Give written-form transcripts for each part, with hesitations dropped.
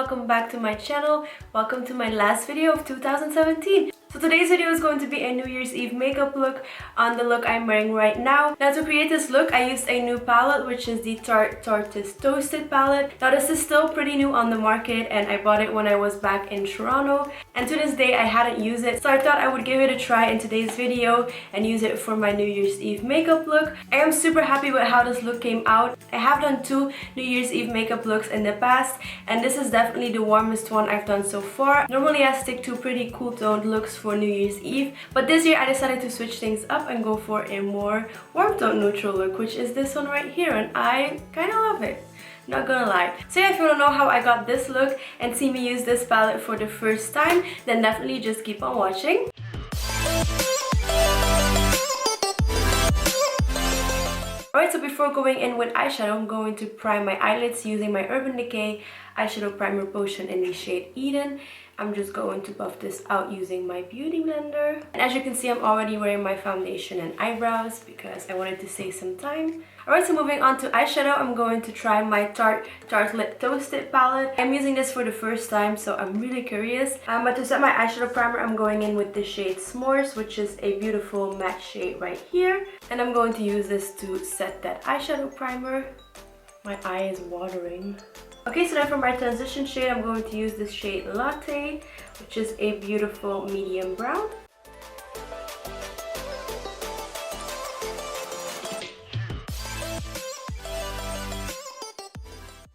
welcome back to my channel. Welcome to my last video of 2017. So today's video is going to be a New Year's Eve makeup look on the look I'm wearing right now. Now to create this look, I used a new palette, which is the Tarte Tartelette Toasted palette. Now this is still pretty new on the market and I bought it when I was back in Toronto. And to this day, I hadn't used it. So I thought I would give it a try in today's video and use it for my New Year's Eve makeup look. I am super happy with how this look came out. I have done 2 New Year's Eve makeup looks in the past and this is definitely the warmest one I've done so far. Normally I stick to pretty cool toned looks for New Year's Eve, but this year I decided to switch things up and go for a more warm tone neutral look, which is this one right here, and I kind of love it. Not gonna lie. So yeah, if you wanna know how I got this look and see me use this palette for the first time, then definitely just keep on watching. Alright, so before going in with eyeshadow, I'm going to prime my eyelids using my Urban Decay eyeshadow primer potion in the shade Eden. I'm just going to buff this out using my beauty blender. And as you can see, I'm already wearing my foundation and eyebrows because I wanted to save some time. Alright, so moving on to eyeshadow, I'm going to try my Tarte Tartelette Toasted palette. I'm using this for the first time, so I'm really curious. But to set my eyeshadow primer, I'm going in with the shade S'mores, which is a beautiful matte shade right here. And I'm going to use this to set that eyeshadow primer. My eye is watering. Okay, so then for my transition shade, I'm going to use this shade Latte, which is a beautiful medium brown.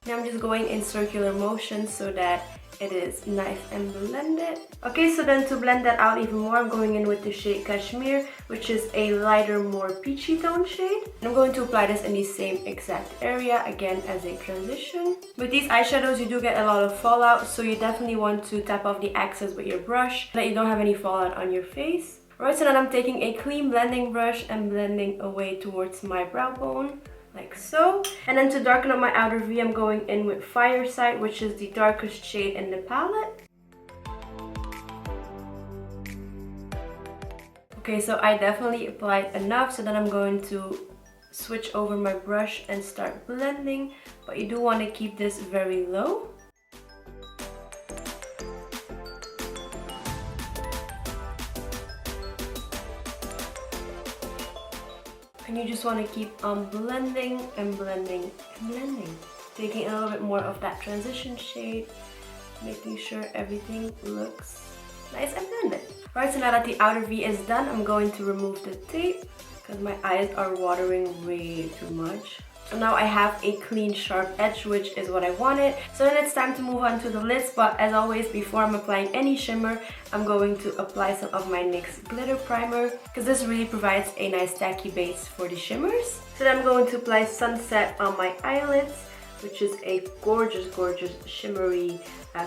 Now I'm just going in circular motion so that it is nice and blended. Okay, so then to blend that out even more, I'm going in with the shade Cashmere, which is a lighter, more peachy tone shade. And I'm going to apply this in the same exact area, again as a transition. With these eyeshadows, you do get a lot of fallout, so you definitely want to tap off the excess with your brush so that you don't have any fallout on your face. Alright, so then I'm taking a clean blending brush and blending away towards my brow bone. Like so. And then to darken up my outer V, I'm going in with Fireside, which is the darkest shade in the palette. Okay, so I definitely applied enough, so then I'm going to switch over my brush and start blending, but you do want to keep this very low. And you just want to keep on blending and blending and blending. Taking a little bit more of that transition shade, making sure everything looks nice and blended. Alright, so now that the outer V is done, I'm going to remove the tape because my eyes are watering way too much. So now I have a clean sharp edge, which is what I wanted. So then it's time to move on to the lids, but as always, before I'm applying any shimmer, I'm going to apply some of my NYX Glitter Primer because this really provides a nice tacky base for the shimmers. So then I'm going to apply Sunset on my eyelids, which is a gorgeous, gorgeous shimmery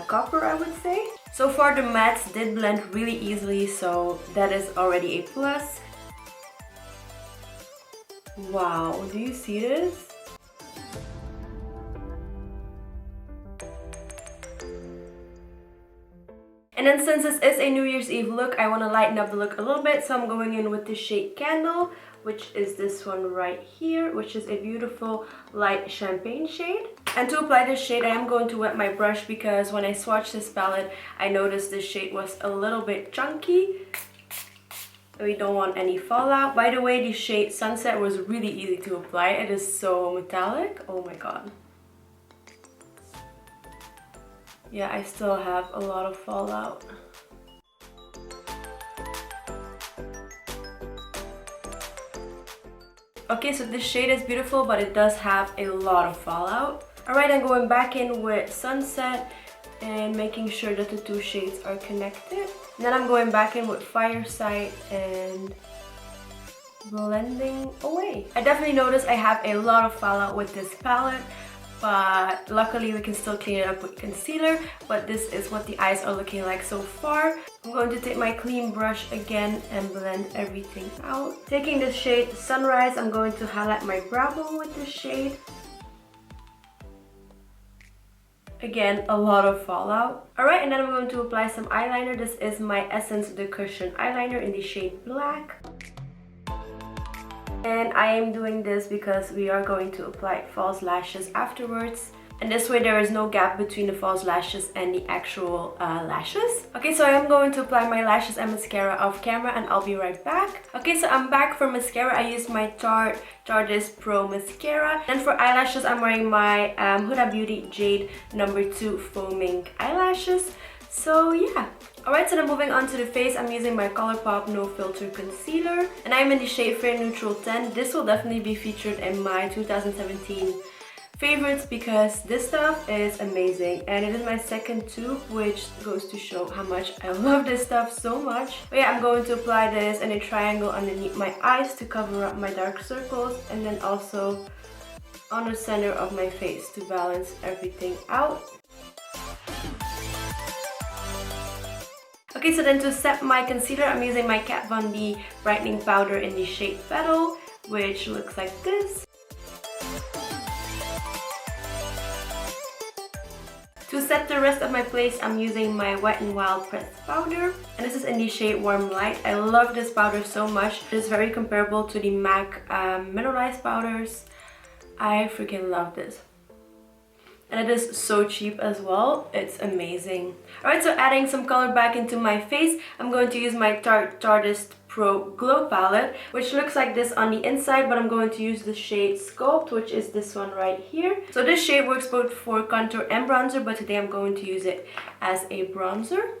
copper, I would say. So far the mattes did blend really easily, so that is already a plus. Wow, do you see this? And then since this is a New Year's Eve look, I want to lighten up the look a little bit, so I'm going in with the shade Candle, which is this one right here, which is a beautiful light champagne shade. And to apply this shade, I am going to wet my brush because when I swatched this palette, I noticed this shade was a little bit chunky. We don't want any fallout. By the way, the shade Sunset was really easy to apply. It is so metallic. Oh my god. Yeah, I still have a lot of fallout. Okay, so this shade is beautiful, but it does have a lot of fallout. Alright, I'm going back in with Sunset and making sure that the 2 shades are connected. And then I'm going back in with Fireside and blending away. I definitely noticed I have a lot of fallout with this palette, but luckily we can still clean it up with concealer. But this is what the eyes are looking like so far. I'm going to take my clean brush again and blend everything out. Taking this shade Sunrise, I'm going to highlight my brow bone with this shade. Again, a lot of fallout. Alright, and then I'm going to apply some eyeliner. This is my Essence The Cushion eyeliner in the shade Black. And I am doing this because we are going to apply false lashes afterwards. and this way there is no gap between the false lashes and the actual lashes. Okay, so I am going to apply my lashes and mascara off camera, and I'll be right back. Okay, so I'm back. For mascara, I used my Tarteist Pro mascara, and for eyelashes I'm wearing my Huda Beauty Jade number 2 Faux Mink eyelashes. So yeah. Alright, so then moving on to the face, I'm using my Colourpop No Filter Concealer, and I'm in the shade Fair Neutral 10. This will definitely be featured in my 2017 favorites because this stuff is amazing, and it is my second tube, which goes to show how much I love this stuff so much. But yeah, I'm going to apply this in a triangle underneath my eyes to cover up my dark circles, and then also on the center of my face to balance everything out. Okay, so then to set my concealer, I'm using my Kat Von D brightening powder in the shade Petal, which looks like this. To set the rest of my face, I'm using my Wet n Wild pressed powder, and this is in the shade Warm Light. I love this powder so much. It is very comparable to the MAC mineralized powders. I freaking love this. And it is so cheap as well. It's amazing. Alright, so adding some color back into my face, I'm going to use my Tarteist Pro Glow Palette, which looks like this on the inside, but I'm going to use the shade Sculpt, which is this one right here. So this shade works both for contour and bronzer, but today I'm going to use it as a bronzer.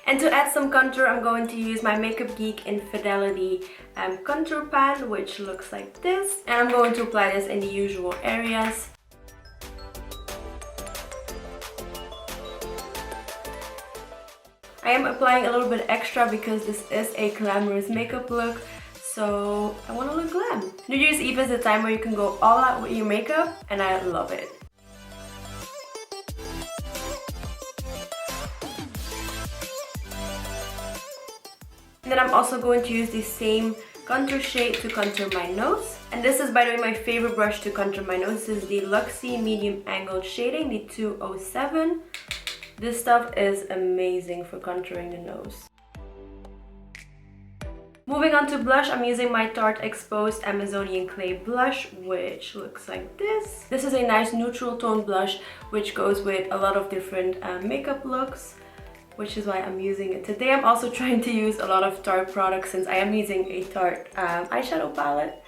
And to add some contour, I'm going to use my Makeup Geek Infidelity contour pan, which looks like this. And I'm going to apply this in the usual areas. I am applying a little bit extra because this is a glamorous makeup look, so I want to look glam. New Year's Eve is the time where you can go all out with your makeup, and I love it. And then I'm also going to use the same contour shade to contour my nose. And this is, by the way, my favorite brush to contour my nose. This is the Luxie Medium Angled Shading, the 207. This stuff is amazing for contouring the nose. Moving on to blush, I'm using my Tarte Exposed Amazonian Clay Blush, which looks like this. This is a nice neutral tone blush, which goes with a lot of different makeup looks, which is why I'm using it today. I'm also trying to use a lot of Tarte products since I am using a Tarte eyeshadow palette.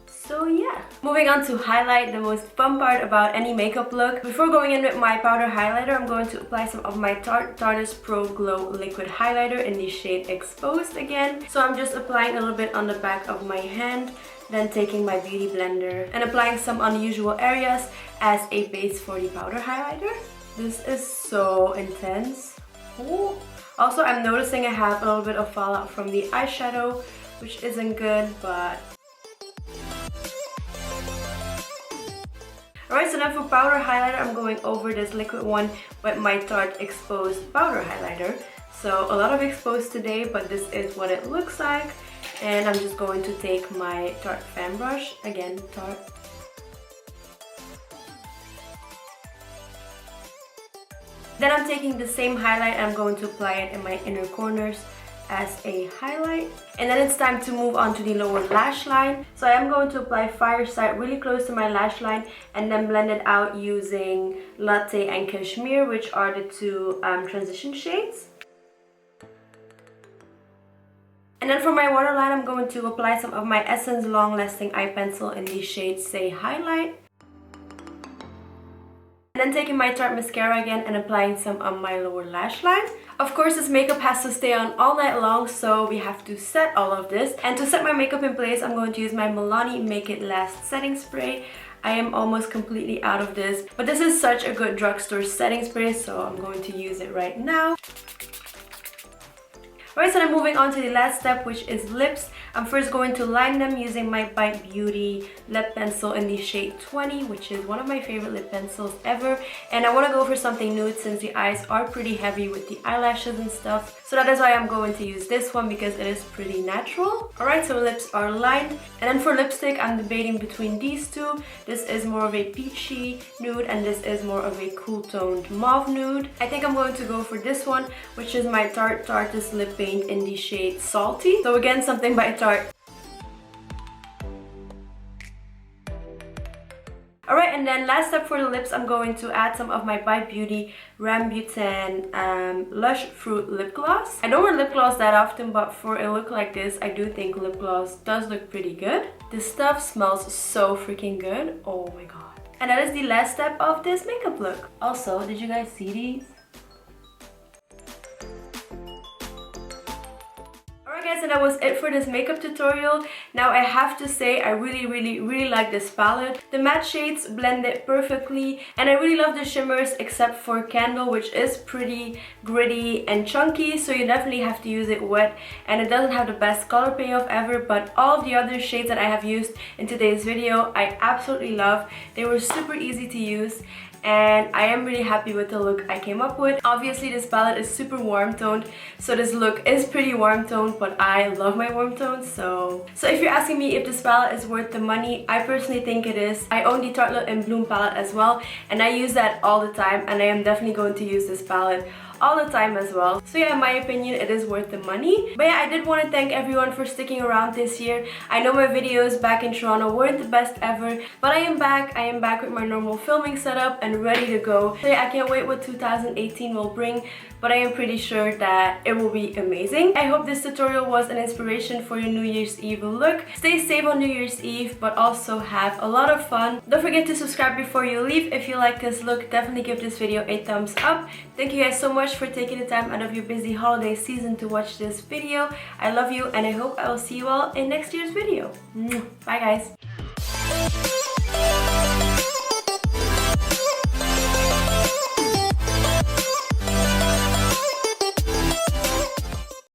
So yeah. Moving on to highlight, the most fun part about any makeup look. Before going in with my powder highlighter, I'm going to apply some of my Tarteist Pro Glow Liquid Highlighter in the shade Exposed again. So I'm just applying a little bit on the back of my hand, then taking my beauty blender and applying some on the usual areas as a base for the powder highlighter. This is so intense. Ooh. Also, I'm noticing I have a little bit of fallout from the eyeshadow, which isn't good, but... Alright, so now for powder highlighter, I'm going over this liquid one with my Tarte Exposed powder highlighter. So a lot of exposed today, but this is what it looks like. And I'm just going to take my Tarte fan brush, again, Tarte. Then I'm taking the same highlight and I'm going to apply it in my inner corners as a highlight. And then it's time to move on to the lower lash line. So I am going to apply Fireside really close to my lash line and then blend it out using Latte and Cashmere, which are the two transition shades. And then for my waterline, I'm going to apply some of my Essence Long Lasting Eye Pencil in the shade Say Highlight. And then taking my Tarte mascara again and applying some on my lower lash line. Of course, this makeup has to stay on all night long, so we have to set all of this. And to set my makeup in place, I'm going to use my Milani Make It Last setting spray. I am almost completely out of this, but this is such a good drugstore setting spray, so I'm going to use it right now. Alright, so I'm moving on to the last step, which is lips. I'm first going to line them using my Bite Beauty lip pencil in the shade 20, which is one of my favorite lip pencils ever. And I want to go for something nude since the eyes are pretty heavy with the eyelashes and stuff. So that is why I'm going to use this one because it is pretty natural. Alright, so lips are lined. And then for lipstick, I'm debating between these two. This is more of a peachy nude and this is more of a cool toned mauve nude. I think I'm going to go for this one, which is my Tarte Tarteist lip paint in the shade Salty. So again, something by Tarte. Alright, and then last step for the lips, I'm going to add some of my By Beauty Rambutan Lush Fruit Lip Gloss. I don't wear lip gloss that often, but for a look like this, I do think lip gloss does look pretty good. This stuff smells so freaking good. Oh my god. And that is the last step of this makeup look. Also, did you guys see these? Guys, and that was it for this makeup tutorial. Now I have to say I really like this palette. The matte shades blend it perfectly, and I really love the shimmers except for Candle, which is pretty gritty and chunky, so you definitely have to use it wet, and it doesn't have the best color payoff ever. But all of the other shades that I have used in today's video I absolutely love. They were super easy to use, and I am really happy with the look I came up with. Obviously this palette is super warm toned, so this look is pretty warm toned, but I love my warm tones. So if you're asking me if this palette is worth the money, I personally think it is. I own the Tartelette in Bloom palette as well, and I use that all the time, and I am definitely going to use this palette all the time as well. So yeah, in my opinion, it is worth the money. But yeah, I did want to thank everyone for sticking around this year. I know my videos back in Toronto weren't the best ever, but I am back with my normal filming setup and ready to go. So yeah, I can't wait what 2018 will bring, but I am pretty sure that it will be amazing. I hope this tutorial was an inspiration for your New Year's Eve look. Stay safe on New Year's Eve, but also have a lot of fun. Don't forget to subscribe before you leave. If you like this look, definitely give this video a thumbs up. Thank you guys so much for taking the time out of your busy holiday season to watch this video. I love you, and I hope I will see you all in next year's video. Bye guys.